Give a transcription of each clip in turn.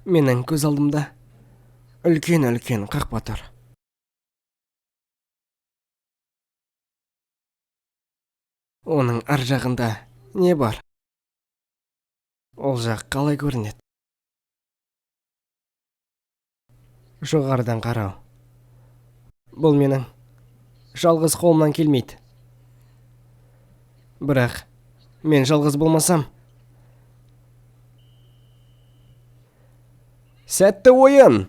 Менің көз алдымда үлкен қақпа тұр. Оның ар жағында не бар? Ол жақ қалай көрінеді? Жоғарыдан қарау. Бұл менің жалғыз қолымнан келмейді. Бірақ мен жалғыз болмасам, сәтті ойын!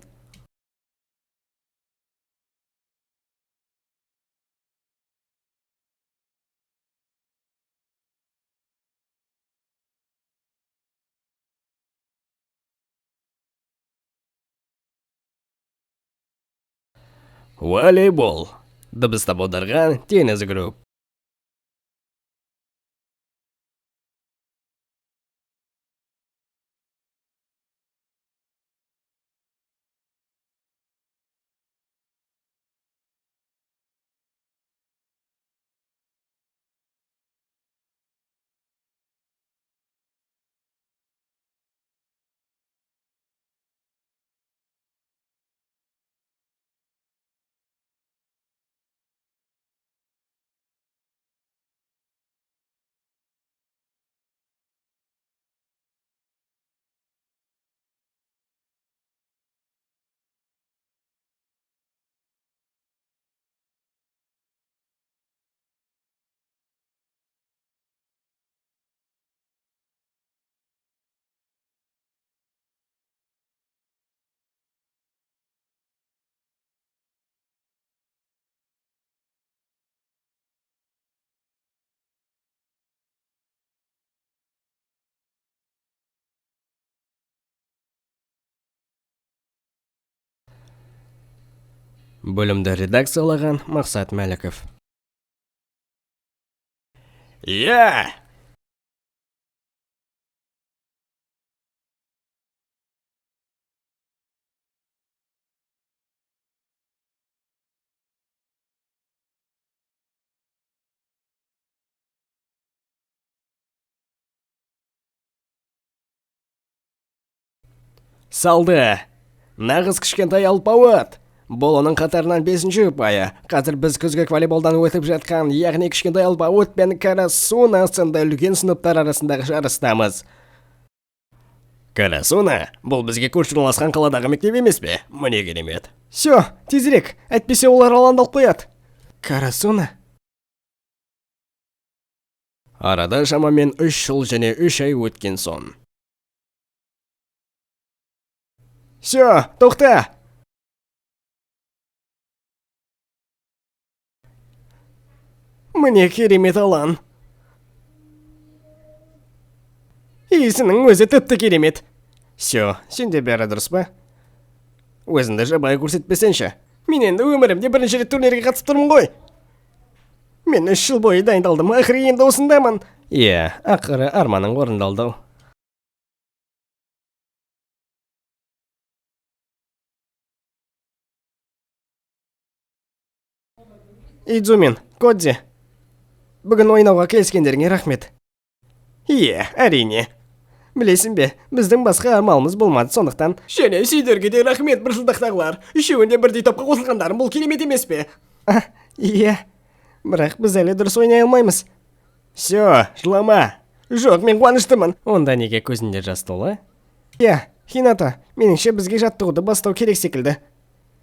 Волейбол. Дыбыстап аударған теңіз групп. Бөлімді редакциялаған Мақсат Мәліков. Салды! Нағыз кішкентай алпауыт! Бұл оның қатарынан 5-ші ұпайы. Қазір біз күзгі волейболдан өтіп жатқан, яғни кішкентай алпауыт пен Карасуна сынды үлкен сыныптар арасындағы жарыстамыз. Карасуна, бұл бізге көрші орналасқан қаладағы мектеп емес пе? Міне керемет. Всё, тезірек, әйтпесе олар алаңдалып қояды. Карасуна? Арада шамамен 3 жыл және 3 ай өткен соң. Всё, тоқта! Міне керемет алаң. Иісінің өзі тіпті керемет. Всё, сенде бәрі дұрыс па? Өзіңді жабайы көрсетпесенші. Мен енді өмірімде бірінші рет турнирге қатысып тұрмын ғой. Мен 3 жыл бойы дайындалдым, ақыры енді осындамын. Ақыры арманың орындалды. Идзумин, Кодзи, бүгін ойнауға келіскендеріңе рахмет. Әрине. Білесің бе, біздің басқа армалымыз болмады, сондықтан. Және сендерге де рахмет, бір жылдақтағылар. Үшеуінде бірдей топқа қосылғандарың бұл керемет емес пе? Бірақ біз әлі дұрыс ойнай алмаймыз. Всё, жылама. Жоқ, мен қуаныштымын. Онда неге көзінде жас толы? Хината, меніңше бізге жаттығуды бастау керек секілді.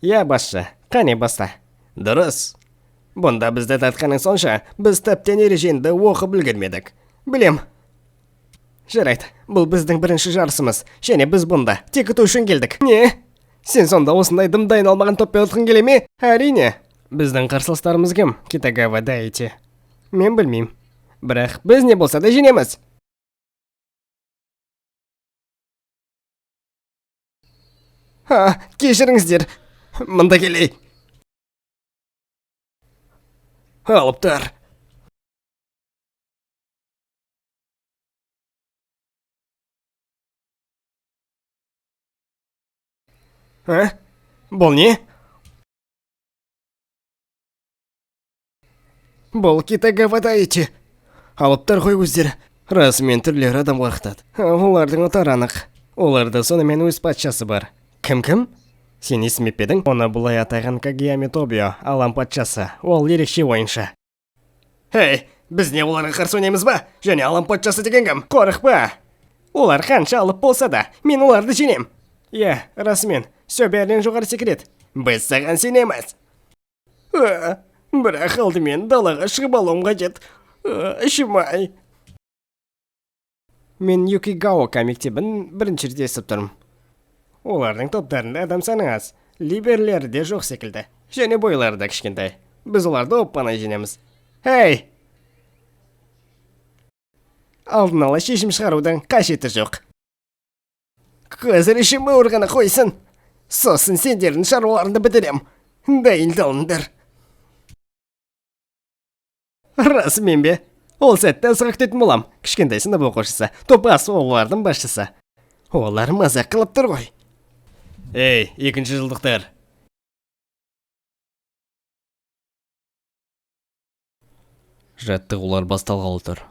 Басшы, қане баста. Дұрыс. Бұнда бізді тартқаның сонша, біз тіптен ереженді оқып үлгермедік. Білем. Жарайды, бұл біздің бірінші жарысымыз, және біз бұнда тек ұту үшін келдік. Не? Сен сонда осындай дайын алмаған топпен ұтқың келе ме? Әрине. Біздің қарсыластарымыз кім? Китагава Дайчи. Мен білмеймін. Бірақ біз не болса да жеңеміз. Кешіріңіздер. Мында келей. Алыптар. Бұл не? Бұл Китагава Дайчи. Алыптар ғой өздері. Расымен түрлері адам қорқытады. Олардың ұтары анық. Оларда сонымен өз патшасы бар. Кім? Сен естімеп пе едің? Оны бұлай атаған Кагиями Тобио, алам патшасы. Ол ерекше ойыншы. Хей, біз не оларға қарсы ойнаймыз ба? Және алам патшасы деген кім? Қорықпа. Олар қанша алып болса да, мен оларды жеңем. Расымен, сө бәрінен жоғары секрет. Біз саған сенеміз. Бірақ алдымен далаға шығып алуым қажет. Ішімай. Мен Юкигаока мектебін бірінші рет естіп тұрмын. Олардың топтарында адам саны аз. Либерлері де жоқ секілді. Және бойлары да кішкентай. Біз оларды оппана жеңеміз. Хей! Алдын ала шешім шығарудың қажеті жоқ. Қазір ішім ауырғаны қойсын. Сосын сендердің шаруаларыңды бітірем. Дайындалыңдар. Расымен бе? Ол сәтті асыға күтетін болам. Кішкентай сынып оқушысы, топас олардың басшысы. Олар мазақ қылып тұр ғой. Ей, екінші жылдықтар. Жаттығулар басталғалы тұр.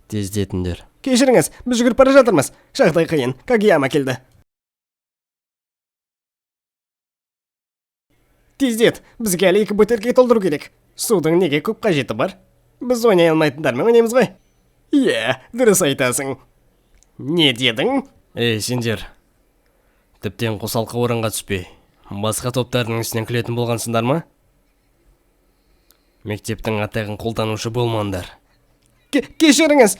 Тездетіңдер. Кешіріңіз, біз жүгіріп бара жатырмыз. Жағдай қиын, Кагияма келді. Тездет, бізге әлі 2 бөтелке толтыру керек. Судың неге көп қажеті бар? Біз ойнай алмайтындармен ойнаймыз ғой? Дұрыс айтасың. Не дедің? Сендер. Тіптен қосалқы орынға түспей, басқа топтардың үстінен күлетін болғансыңдар ма? Мектептің атағын қолданушы болмаңдар. Кешіріңіз.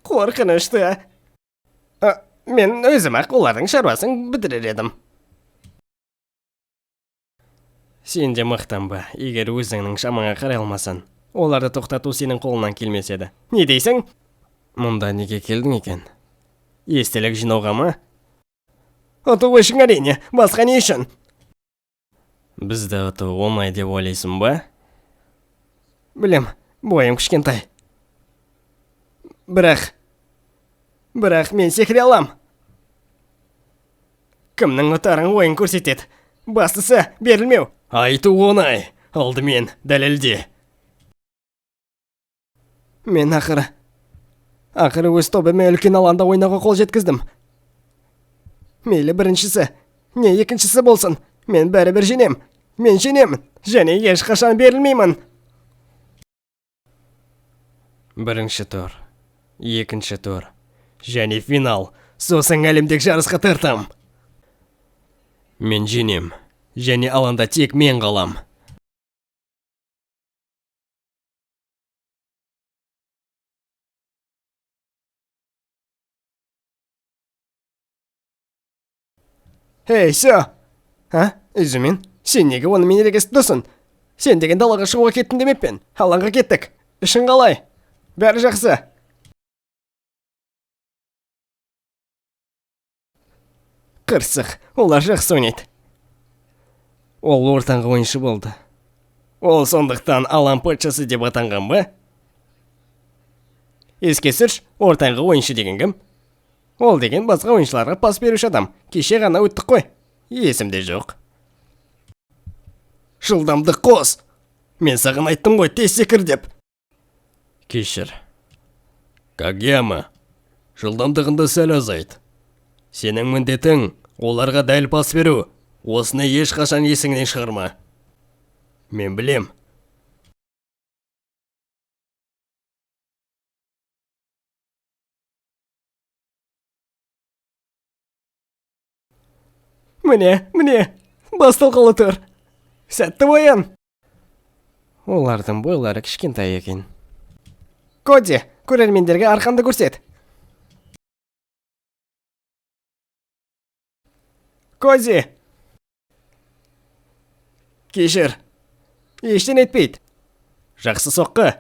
Қорқынышты. Мен өзім-ақ олардың шаруасын бітірер едім. Сен де мақтанба, егер өзіңнің шамаңа қарай алмасан, оларды тоқтату сенің қолынан келмес еді. Не дейсің? Мұнда неге келдің екен? Естелік жинауға ма? Ұту үшін әрине, басқа не үшін? Бізді ұту оңай деп ойлайсың ба? Білем, бойым кішкентай. Бірақ мен секіре алам. Кімнің ұтарын ойын көрсетеді? Бастысы берілмеу. Айту оңай, алдымен дәлелде. Мен ақыры өз тобыме үлкен алаңда ойнауға қол жеткіздім. Мейлі біріншісі, не екіншісі болсын, мен бәрібір женем. Мен женемін, және ешқашан берілмеймін. Бірінші тур, екінші тур, және финал, сосын әлемдік жарысқа тартам. Мен женем, және алаңда тек мен қалам. Эй, сё! Үзімен, сен неге оны мен ерегесіп дұрсын? Сен деген далаға шығуға кеттің демеппен. Алаңға кеттік. Ішін қалай? Бәрі жақсы. Қырсық, олар жақсы ойнайды. Ол ортаңғы ойыншы болды. Ол сондықтан алам патшасы деп атанған ба? Еске сүрш, ортаңғы ойыншы деген кім? Ол деген басқа ойыншыларға пас беруші адам. Кеше ғана өттік қой. Есімде жоқ. Жылдамдық қос. Мен саған айттым ғой, тез секір деп. Кешір. Кагияма, жылдамдығында сәл азайт. Сенің міндетің оларға дәл пас беру. Осыны ешқашан есіңнен шығарма. Мен білем. Міне, басталғалы тұр. Сәтті ойын. Олардың бойлары кішкентай екен. Коди, көрермендерге арқанды көрсет. Коди. Кешір. Ештен етпейді. Жақсы соққы.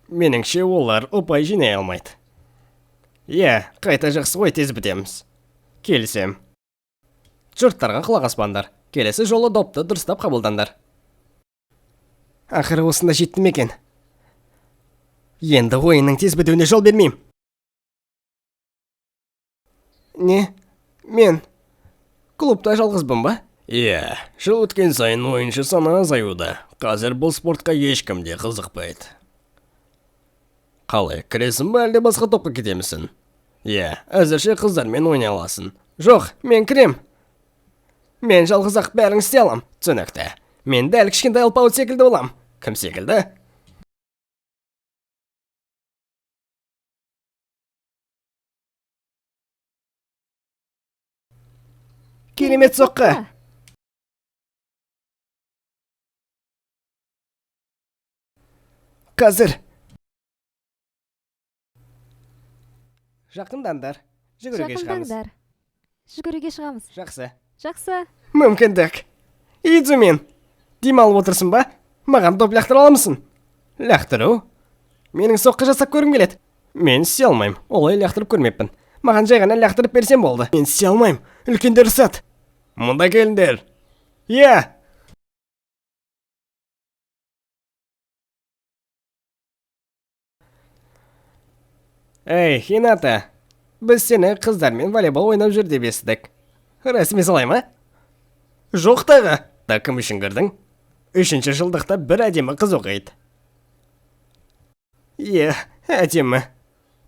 Меніңше олар ұпай жинай алмайды. Қайта жақсы ғой, тез бітеміз. Келісем. Жұрттарға құлақ аспаңдар. Келесі жолы допты дұрыстап қабылдандар. Ақыры осында жеттім екен. Енді ойынның тез бітуіне жол бермеймін. Не? Мен клубта жалғызбын ба? Жыл өткен сайын ойыншы саны азаюда. Қазір бұл спортқа ешкім де қызықпайды. Қалай, кіресің ба әлде басқа топқа кетемісің? Иә, әзірше қыздармен ойнай аласың. Жоқ, мен кірем. Мен жалғыз-ақ бәрін істей алам. Түсінікті. Мен дәл кішкентай алпауыт секілді болам. Кім секілді? Керемет соққы. Қазір. Жақындандар. Жүгіруге шығамыз. Жүгіруге шығамыз. Жақсы. Жақсы. Мүмкіндік. Идзумен. Демалып отырсың ба? Маған доп лақтыра аламысың? Лақтыру? Менің соққы жасап көргім келеді. Мен істей алмаймын. Олай лақтырып көрмеппін. Маған жай ғана лақтырып берсем болды. Мен істей алмаймын. Үлкендер рұқсат. Мұнда келіңдер. Иә. Эй, Хината, біз сені қыздармен волейбол ойнап жүр деп естідік. Рәсіме солай ма? Жоқ тағы. Кім үшін кірдің? 3-ші жылдықта бір әдемі қыз оқиды. Е, әдемі.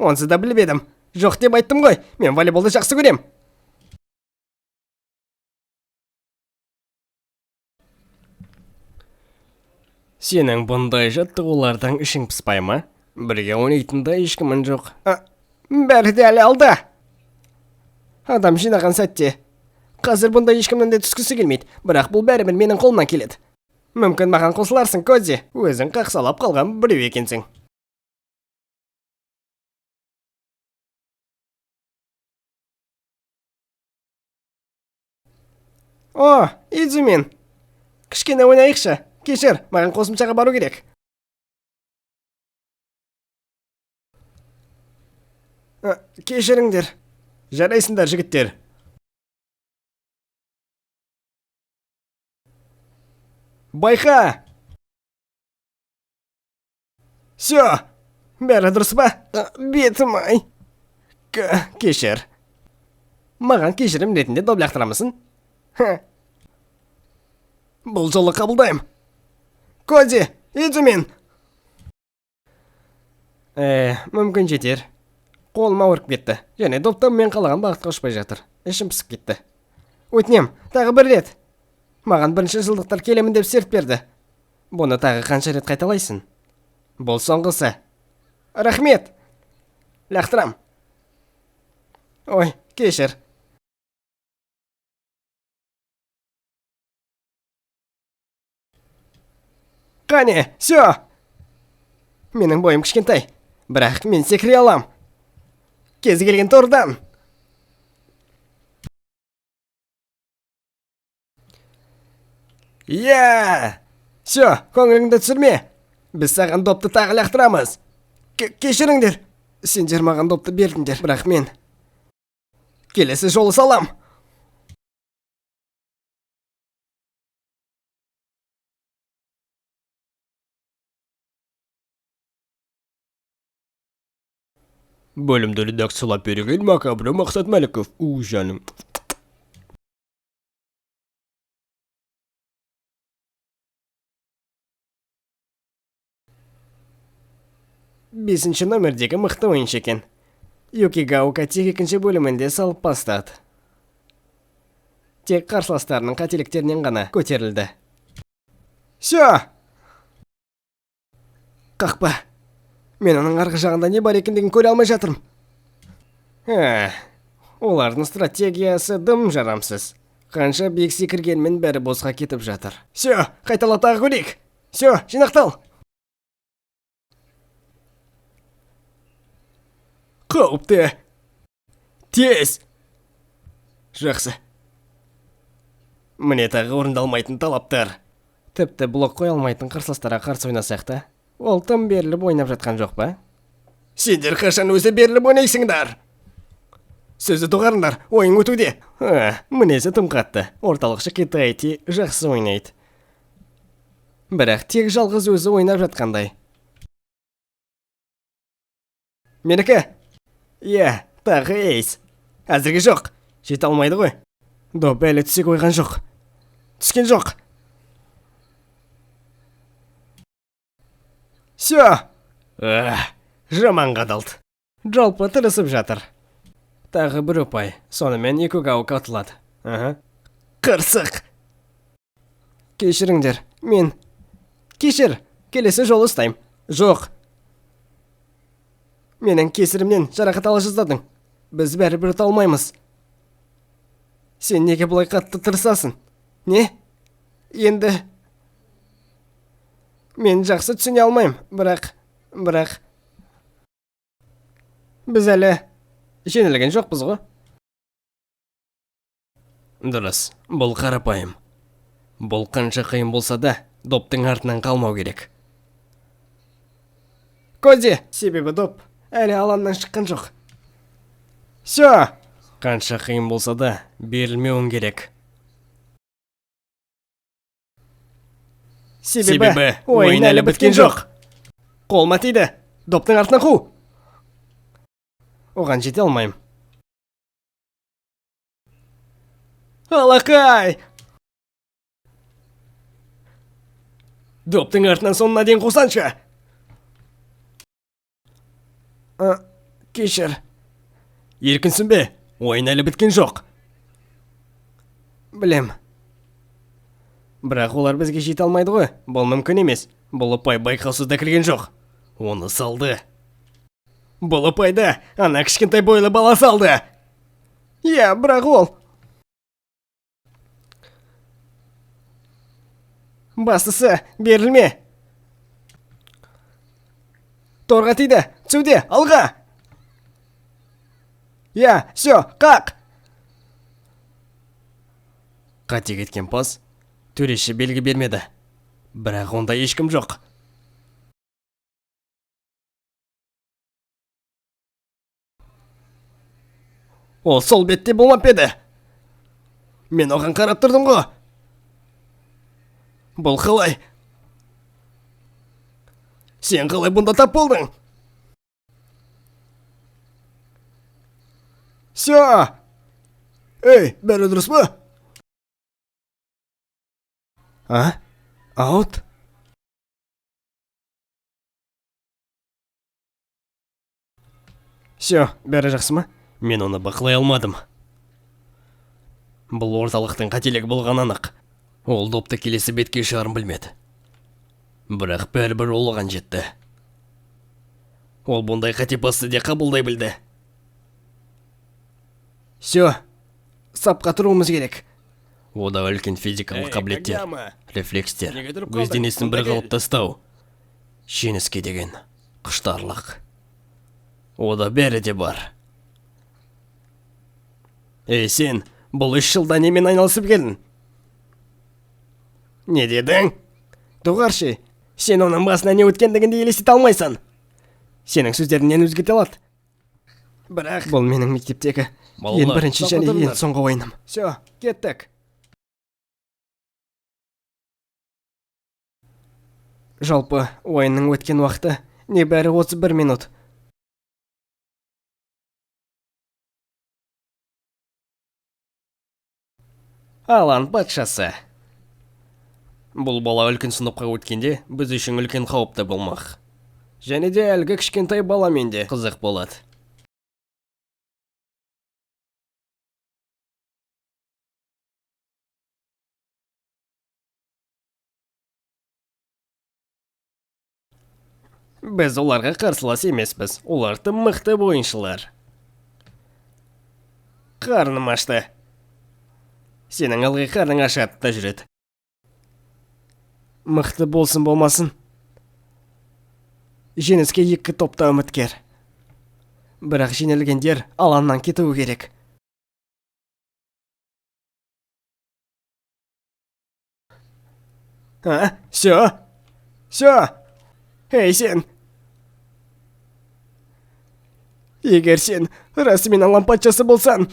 Онсыз да біліп едім. Жоқ деп айттым ғой, мен волейболды жақсы көрем. Сенің бұндай жаттығулардан ішің піспай ма? Бірге ойнайтында ешкімін жоқ. Бәрі де әлі алда. Адам жинаған сәтте. Қазір бұнда ешкімнен де түскісі келмейді, бірақ бұл бәрібір менің қолымнан келеді. Мүмкін маған қосыларсың, Кози. Өзің қақсалап қалған біреу екенсің. О, Идзумен. Кішкене ойнайықшы. Кешір, маған қосымшаға бару керек. Кешіріңдер. Жарайсыңдар, жігіттер. Байқа! Сё! Бәрі дұрыс ба? Бетім ай. Кешір. Маған кешірім ретінде доп лақтырамысың? Бұл жолы қабылдайым. Кози, Идзумен! Мүмкін жетер. Қолыма ауырып кетті. Және допта мен қалаған бағытқа ұшпай жатыр. Ішім пісіп кетті. Өтінем, тағы бір рет. Маған 1-ші жылдықтар келемін деп серт берді. Бұны тағы қанша рет қайталайсың? Бұл соңғысы. Рахмет. Лақтырам. Ой, кешір. Қане, сё! Менің бойым кішкентай, бірақ мен секіре алам. Кезі келген тордан. Иә! Сё, көңіліңді түсірме. Біз саған допты тағы лақтырамыз. Кешіріңдер. Сендер маған допты бердіңдер, бірақ мен келесі жолы салам. Бөлімді редакциялап берген Макабры Мақсат Мәліков. Жаным. 5-ші номердегі мықты ойыншы екен. Юкигаука тек 2-ші бөлімінде салып бастады. Тек қарсыластарының қателіктерінен ғана көтерілді. Сё! Қақпа. Мен оның арғы жағында не бар екендігін көре алмай жатырмын. Олардың стратегиясы дым жарамсыз. Қанша биік секіргенмен бәрі босқа кетіп жатыр. Сё, қайталап тағы көрейік. Сё, жинақтал. Қауіпті. Тез. Жақсы. Міне тағы орындалмайтын талаптар. Тіпті блок қоя алмайтын қарсыластарға қарсы ойнасақ та, ол тым беріліп ойнап жатқан жоқ па? Сендер қашан өзі беріліп ойнайсыңдар? Сөзі доғарыңдар, ойын өтуде. Мінезі тым қатты. Орталықшы Китайти жақсы ойнайды. Бірақ тек жалғыз өзі ойнап жатқандай. Менікі? Иә, тағы эйс. Әзірге жоқ. Жете алмайды ғой. Доп әлі түсе қойған жоқ. Түскен жоқ. Сё! Жаман қадалды. Жалпы тырысып жатыр. Тағы бір ұпай. Сонымен Икугаука ұтылады. Қырсық. Кешіріңдер. Кешір. Келесі жол ұстайым. Жоқ. Менің кесірімнен жарақат ала жаздадың. Біз бәрібір ұта алмаймыз. Сен неге бұлай қатты тырысасың? Не? Енді... Мен жақсы түсіне алмайым, бірақ... Біз әлі жеңілген жоқпыз ғой. Дұрыс, бұл қарапайым. Бұл қанша қиын болса да, доптың артынан қалмау керек. Коди, себебі доп әлі алаңнан шыққан жоқ. Сё! Қанша қиын болса да, берілмеуің керек. Себебі ойын әлі біткен жоқ. Қолма тиді. Доптың артынан қу. Оған жете алмайым. Алақай! Доптың артынан сонына дейін қусаншы. Кешір. Еркінсің бе? Ойын әлі біткен жоқ. Білем. Бірақ олар бізге жете алмайды ғой. Бұл мүмкін емес. Бұл ұпай байқаусызда кірген жоқ. Оны салды. Бұл ұпайды ана кішкентай бойлы бала салды. Иә, бірақ ол. Бастысы, берілме. Торға тиді. Түсуде, алға. Иә, сё, қақ. Қате кеткен пас. Төреші белгі бермеді. Бірақ онда ешкім жоқ. Ол сол бетте болмап еді. Мен оған қарап тұрдым ғой. Бұл қалай? Сен қалай бұнда тап болдың? Сё! Ей, бәрі дұрыс па? Аут? Сё, бәрі жақсы ма? Мен оны бақылай алмадым. Бұл орталықтың қателігі болған анық. Ол допты келесі бетке шығарын білмеді. Бірақ бәрібір ол оған жетті. Ол бұндай қате пасты де қабылдай білді. Сё, сапқа тұруымыз керек. Ода үлкен физикалық қабілеттер, рефлекстер, өз денесін бір қалып тастау, жеңіске деген құштарлық. Ода бәрі де бар. Ей сен, бұл 3 жылда немен айналысып келдің? Не дедің? Доғаршы, сен оның басына не өткендігінде елестете алмайсың. Сенің сөздерінен өзгерте алады. Бірақ бұл менің мектептегі ең бірінші және ең соңғы ойыным. Сё, кеттік. Жалпы, ойынның өткен уақыты небәрі 31 минут. Алан патшасы. Бұл бала үлкен сыныпқа өткенде біз үшін үлкен қауіпті болмақ. Және де әлгі кішкентай баламен де қызық болады. Біз оларға қарсылас емеспіз. Олар тым мықты ойыншылар. Қарным ашты. Сенің ылғи қарның ашады да жүреді. Мықты болсын болмасын. Жеңіске 2 топта үміткер. Бірақ жеңілгендер алаңнан кетуі керек. Сё? Сё? Ей сен! Егер сен расымен алан патшасы болсан,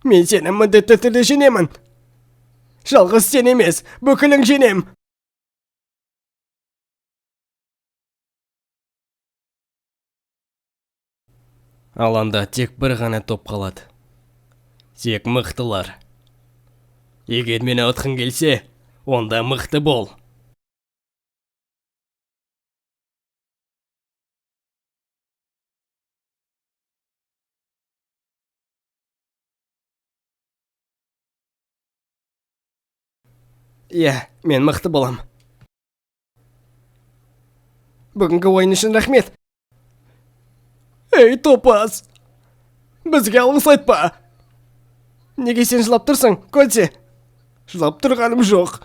мен сені міндетті түрде жеңемін. Жалғыз сен емес, бүкілің жеңем. Аланда тек бір ғана топ қалады. Тек мықтылар. Егер мені ұтқың келсе, онда мықты бол. Иә, мен мықты болам. Бүгінгі ойын үшін рахмет. Ей, топас! Бізге алғыс айтпа! Неге сен жылап тұрсың, Коти? Жылап тұрғаным жоқ.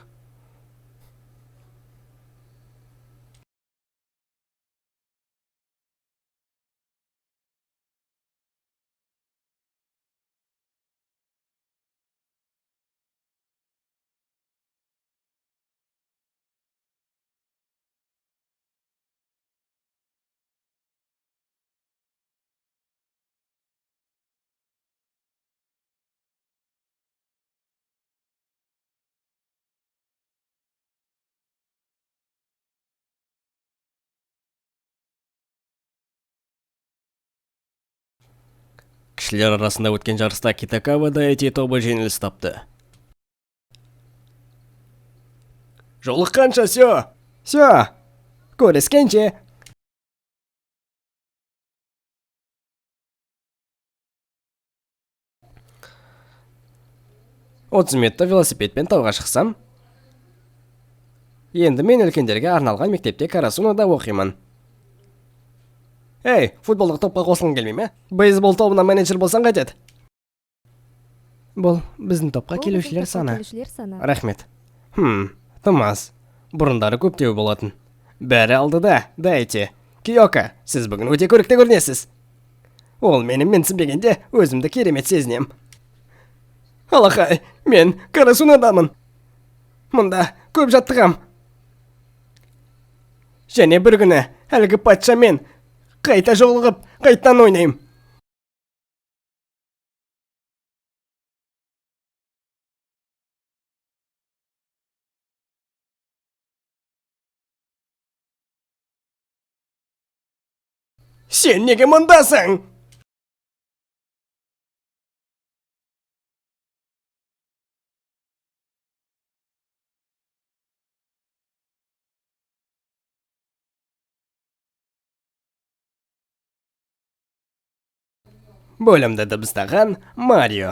Кішілер арасында өткен жарыста Китакава Дайти тобы жеңіліс тапты. Жолыққанша, сё! Көріскенше! Отыз минутта велосипедпен тауға шықсам. Енді мен үлкендерге арналған мектепте Карасунада оқимын. Ей, футболдық топқа қосылғың келмей ме? Бейсбол тобына менеджер болсаң қайтеді? Бұл біздің топқа келушілер саны. Рахмет. Тым аз. Бұрындары көптеу болатын. Бәрі алдыда, Дайти. Киока, сіз бүгін өте көрікті көрінесіз. Ол менің менсінбегенде өзімді керемет сезінем. Алақай, мен Карасунадамын. Мұнда көп жаттығам. Және бір күні әлгі патшамен қайта жолығып, қайттан ойнайым. Сен неге мұндасың? Бөлімді дыбыстаған Марио.